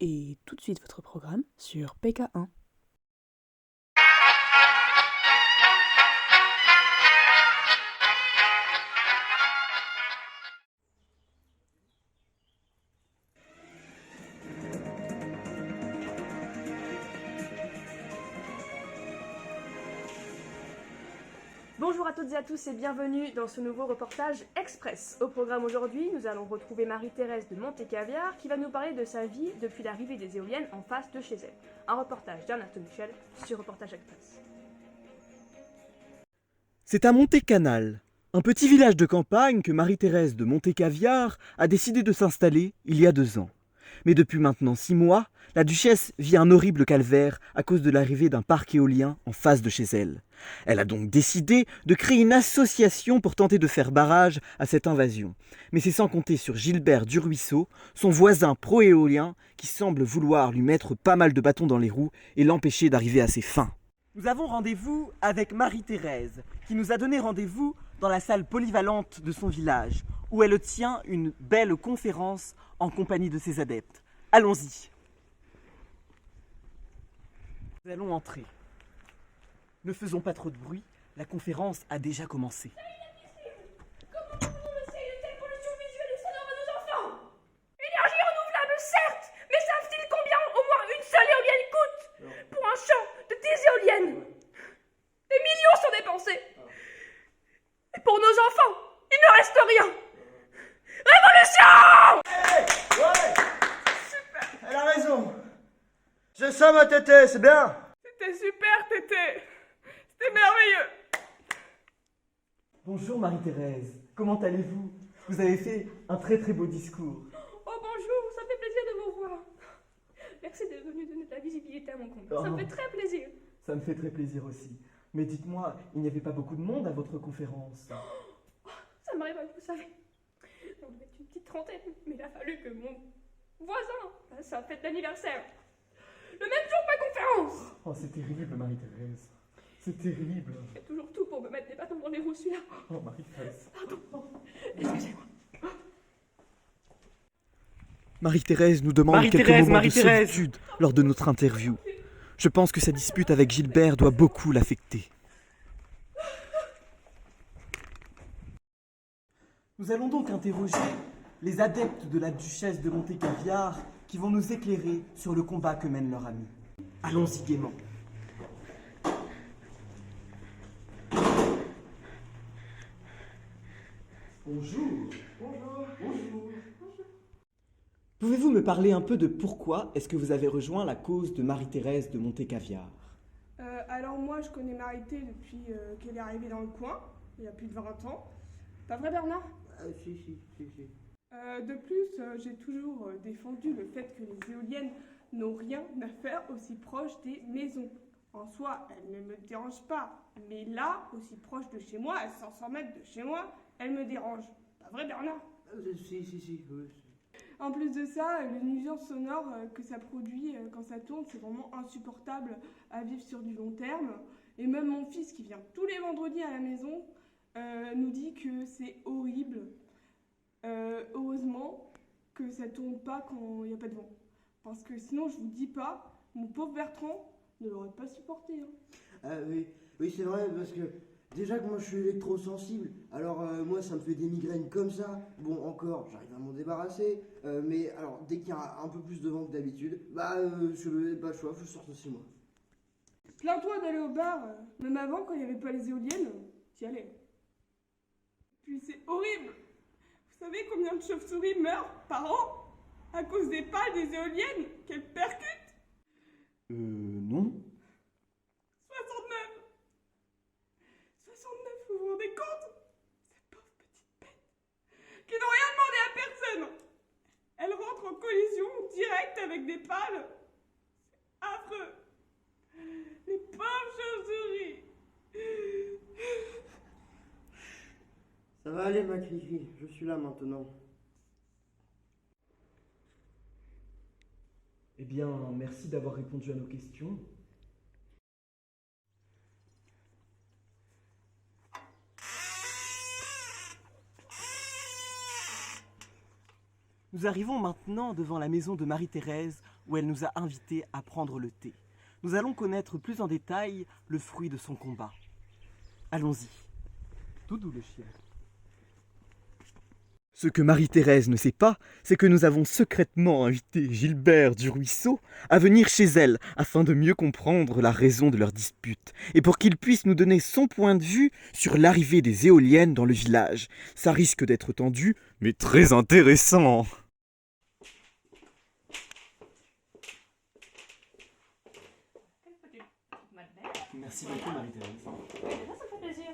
Et tout de suite votre programme sur PK1. Bonjour à toutes et à tous et bienvenue dans ce nouveau reportage express. Au programme aujourd'hui, nous allons retrouver Marie-Thérèse de Montecaviar qui va nous parler de sa vie depuis l'arrivée des éoliennes en face de chez elle. Un reportage d'Arnaud Michel sur Reportage Express. C'est à Monte-Canal, un petit village de campagne que Marie-Thérèse de Montecaviar a décidé de s'installer il y a 2 ans. Mais depuis maintenant 6 mois, la duchesse vit un horrible calvaire à cause de l'arrivée d'un parc éolien en face de chez elle. Elle a donc décidé de créer une association pour tenter de faire barrage à cette invasion. Mais c'est sans compter sur Gilbert Duruisseau, son voisin pro-éolien, qui semble vouloir lui mettre pas mal de bâtons dans les roues et l'empêcher d'arriver à ses fins. Nous avons rendez-vous avec Marie-Thérèse, qui nous a donné rendez-vous dans la salle polyvalente de son village, où elle tient une belle conférence en compagnie de ses adeptes. Allons-y. Nous allons entrer. Ne faisons pas trop de bruit, la conférence a déjà commencé. Comment pouvons-nous essayer de telle pollution visuelle et sonore à nos enfants? Énergie renouvelable, certes, mais savent-ils combien au moins une seule éolienne coûte? Pour un champ de 10 éoliennes, des millions sont dépensés. Et pour nos enfants, il ne reste rien. Révolution! Ouais! Elle a raison. C'est ça ma tété, c'est bien. C'était super, Tété. C'était merveilleux. Bonjour Marie-Thérèse, comment allez-vous? Vous avez fait un très très beau discours. Oh bonjour, ça fait plaisir de vous voir. Merci d'être venu donner de la visibilité à mon compte. Ça me fait très plaisir. Ça me fait très plaisir aussi. Mais dites-moi, il n'y avait pas beaucoup de monde à votre conférence? Ça m'arrive, vous savez. On devait être une petite trentaine, mais il a fallu que mon voisin fasse sa fête d'anniversaire. Le même jour que ma conférence. Oh, c'est terrible Marie-Thérèse. C'est terrible. Il fait toujours tout pour me mettre des bâtons dans les roues, celui-là. Oh Marie-Thérèse. Pardon. Excusez-moi. Marie-Thérèse nous demande quelques moments de solitude lors de notre interview. Je pense que sa dispute avec Gilbert doit beaucoup l'affecter. Nous allons donc interroger les adeptes de la duchesse de Montecaviar qui vont nous éclairer sur le combat que mène leur ami. Allons-y gaiement. Bonjour. Bonjour. Pouvez-vous me parler un peu de pourquoi est-ce que vous avez rejoint la cause de Marie-Thérèse de Montecaviar? Alors moi je connais Marité depuis qu'elle est arrivée dans le coin, il y a plus de 20 ans. Pas vrai Bernard? Si. De plus, j'ai toujours défendu le fait que les éoliennes n'ont rien à faire aussi proche des maisons. En soi, elles ne me dérangent pas, mais là, aussi proche de chez moi, à 500 mètres de chez moi, elles me dérangent. Pas vrai Bernard? Si. En plus de ça, le nuisance sonore que ça produit quand ça tourne, c'est vraiment insupportable à vivre sur du long terme. Et même mon fils qui vient tous les vendredis à la maison nous dit que c'est horrible. Heureusement que ça tourne pas quand il n'y a pas de vent. Parce que sinon, je vous dis pas, mon pauvre Bertrand ne l'aurait pas supporté. Oui, c'est vrai, parce que déjà que moi je suis électrosensible, alors moi ça me fait des migraines comme ça. Bon, encore, j'arrive à m'en débarrasser, mais alors dès qu'il y a un peu plus de vent que d'habitude, je n'ai pas le choix, faut que je sorte de chez moi. Plains-toi d'aller au bar, même avant quand il n'y avait pas les éoliennes, t'y allais. Puis c'est horrible. Vous savez combien de chauves-souris meurent par an à cause des pales des éoliennes qu'elles percutent? Non. 69, vous vous rendez compte? Ces pauvres petites bêtes qui n'ont rien demandé à personne. Elles rentrent en collision directe avec des pales. C'est affreux. Les pauvres chauves-souris. Ça va aller ma Cricri, je suis là maintenant. Eh bien, merci d'avoir répondu à nos questions. Nous arrivons maintenant devant la maison de Marie-Thérèse où elle nous a invités à prendre le thé. Nous allons connaître plus en détail le fruit de son combat. Allons-y. Doudou le chien. Ce que Marie-Thérèse ne sait pas, c'est que nous avons secrètement invité Gilbert du Ruisseau à venir chez elle afin de mieux comprendre la raison de leur dispute et pour qu'il puisse nous donner son point de vue sur l'arrivée des éoliennes dans le village. Ça risque d'être tendu, mais très intéressant. Merci beaucoup Marie-Thérèse. Ça me fait plaisir.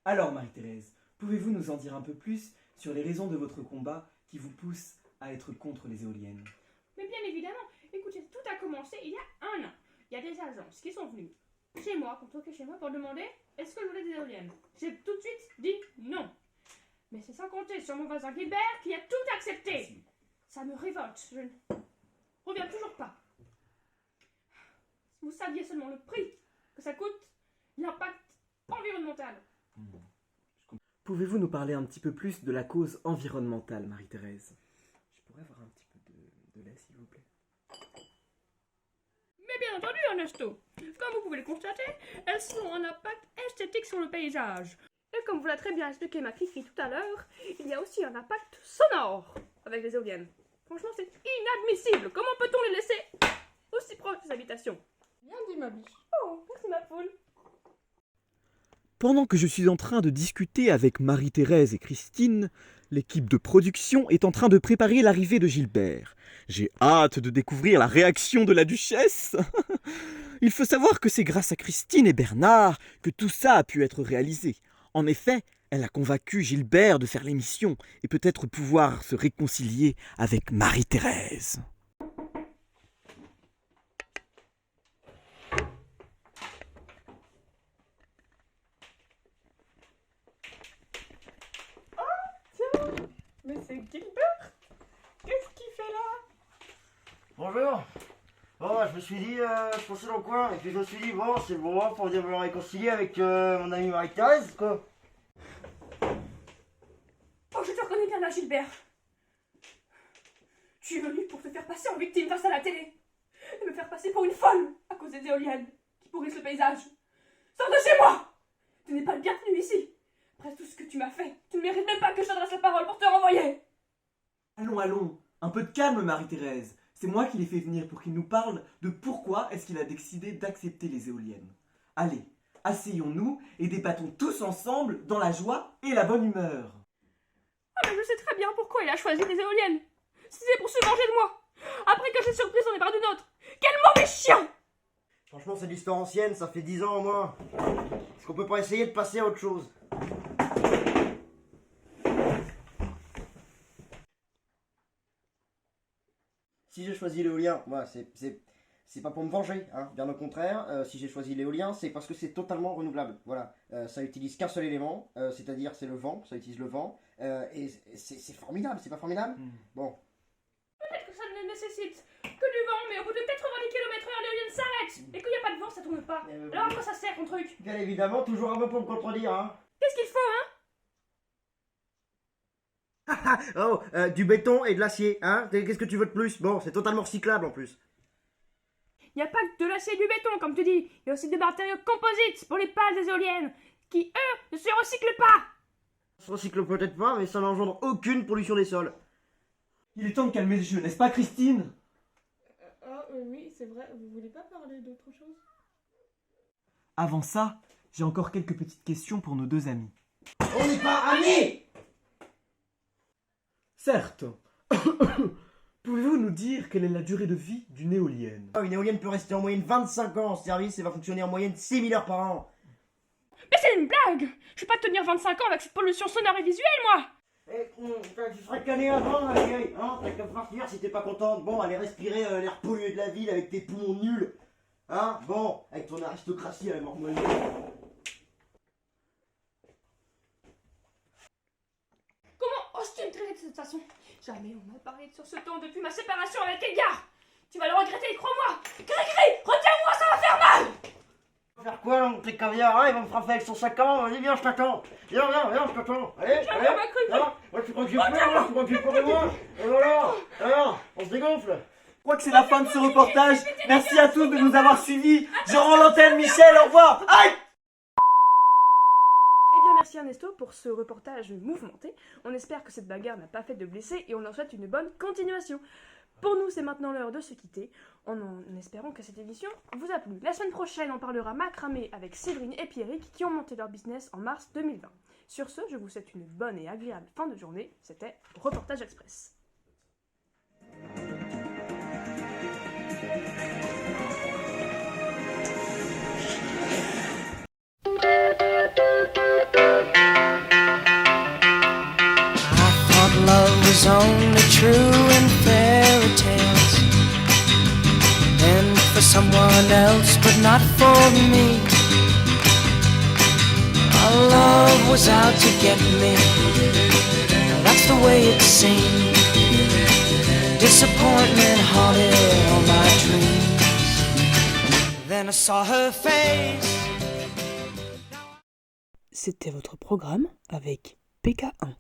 Alors Marie-Thérèse, pouvez-vous nous en dire un peu plus sur les raisons de votre combat qui vous poussent à être contre les éoliennes? Mais bien évidemment, écoutez, tout a commencé il y a 1 an. Il y a des agences qui sont venues chez moi, pour toquer chez moi, pour demander est-ce que je voulais des éoliennes. J'ai tout de suite dit non. Mais c'est sans compter sur mon voisin Gilbert qui a tout accepté. Ça me révolte, je ne reviens toujours pas. Si vous saviez seulement le prix que ça coûte, l'impact environnemental. Pouvez-vous nous parler un petit peu plus de la cause environnementale, Marie-Thérèse? Je pourrais avoir un petit peu de lait, s'il vous plaît. Mais bien entendu, Ernesto. Comme vous pouvez le constater, elles ont un impact esthétique sur le paysage. Et comme vous l'a très bien expliqué ma Kiki tout à l'heure, il y a aussi un impact sonore avec les éoliennes. Franchement, c'est inadmissible. Comment peut-on les laisser aussi proches des habitations? Bien dit, ma biche. Oh, merci ma poule. Pendant que je suis en train de discuter avec Marie-Thérèse et Christine, l'équipe de production est en train de préparer l'arrivée de Gilbert. J'ai hâte de découvrir la réaction de la duchesse. Il faut savoir que c'est grâce à Christine et Bernard que tout ça a pu être réalisé. En effet, elle a convaincu Gilbert de faire l'émission et peut-être pouvoir se réconcilier avec Marie-Thérèse. Mais c'est Gilbert. Qu'est-ce qu'il fait là? Bonjour. Bon, je me suis dit, je pensais dans le coin, et puis je me suis dit, bon, c'est le bon moment pour dire me réconcilier avec mon amie Marie-Thérèse, quoi. Oh, je te reconnais bien là, Gilbert. Tu es venu pour te faire passer en victime face à la télé. Et me faire passer pour une folle à cause des éoliennes qui pourrissent le paysage. Sors de chez moi! Tu n'es pas le bienvenu ici. Après tout ce que tu m'as fait, tu ne mérites même pas que je t'adresse la parole pour te renvoyer. Allons, allons, un peu de calme Marie-Thérèse. C'est moi qui l'ai fait venir pour qu'il nous parle de pourquoi est-ce qu'il a décidé d'accepter les éoliennes. Allez, asseyons-nous et débattons tous ensemble dans la joie et la bonne humeur. Ah mais je sais très bien pourquoi il a choisi les éoliennes. C'est pour se venger de moi. Après que j'ai surpris son départ d'une autre. Quel mauvais chien! Franchement, c'est de l'histoire ancienne, ça fait 10 ans au moins. Est-ce qu'on peut pas essayer de passer à autre chose? Si j'ai choisi l'éolien, voilà, c'est pas pour me venger, hein, bien au contraire. Si j'ai choisi l'éolien, c'est parce que c'est totalement renouvelable. Voilà, ça utilise qu'un seul élément, c'est-à-dire c'est le vent, ça utilise le vent, et c'est formidable, c'est pas formidable? Bon. Peut-être que ça ne nécessite que du vent, mais au bout de 90 km/h, l'éolienne s'arrête. Et qu'il n'y a pas de vent, ça tourne pas. Alors à quoi ça sert ton truc? Bien évidemment, toujours un peu pour me contredire, hein. Qu'est-ce qu'il faut, hein? Oh, du béton et de l'acier, hein? Qu'est-ce que tu veux de plus? Bon, c'est totalement recyclable en plus. Il n'y a pas que de l'acier et du béton, comme tu dis. Il y a aussi des matériaux composites pour les pales des éoliennes, qui, eux, ne se recyclent pas. Ça se recycle peut-être pas, mais ça n'engendre aucune pollution des sols. Il est temps de calmer le jeu, n'est-ce pas Christine? Oui, c'est vrai. Vous voulez pas parler d'autre chose? Avant ça, j'ai encore quelques petites questions pour nos deux amis. On n'est pas amis! Certes. Pouvez-vous nous dire quelle est la durée de vie d'une éolienne? Une éolienne peut rester en moyenne 25 ans en service et va fonctionner en moyenne 6000 heures par an. Mais c'est une blague. Je vais pas tenir 25 ans avec cette pollution sonore et visuelle, moi. Tu serais cané avant, la vieille, hein? T'as qu'à partir si t'es pas contente. Bon, aller respirer l'air pollué de la ville avec tes poumons nuls. Hein? Bon, avec ton aristocratie à la mort moelleux. Comment oses-tu me traiter de cette façon? Jamais on m'a parlé sur ce ton depuis ma séparation avec Edgar. Tu vas le regretter, crois-moi. Gris-gris, retiens-moi, ça va faire mal. Faire quoi là, mon petit caviar, hein? Il va me frapper avec son sac à main, vas-y viens, je t'attends. Viens, je t'attends. Allez, allez, viens. Moi tu crois que j'ai peur, moi tu crois que j'ai peur de moi. Et voilà, alors, on se dégonfle. Je crois que c'est la fin de ce reportage. Merci à tous de nous avoir suivis. Je rends l'antenne, Michel, au revoir. Aïe! Eh bien, merci Ernesto pour ce reportage mouvementé. On espère que cette bagarre n'a pas fait de blessés et on leur souhaite une bonne continuation. Pour nous, c'est maintenant l'heure de se quitter, en espérant que cette émission vous a plu. La semaine prochaine, on parlera macramé avec Séverine et Pierrick qui ont monté leur business en mars 2020. Sur ce, je vous souhaite une bonne et agréable fin de journée. C'était Reportage Express. Love was only true in fairy tales, and for someone else, but not for me. Our love was out to get me, that's the way it seemed. Disappointment haunted all my dreams. Then I saw her face. C'était votre programme avec PK1.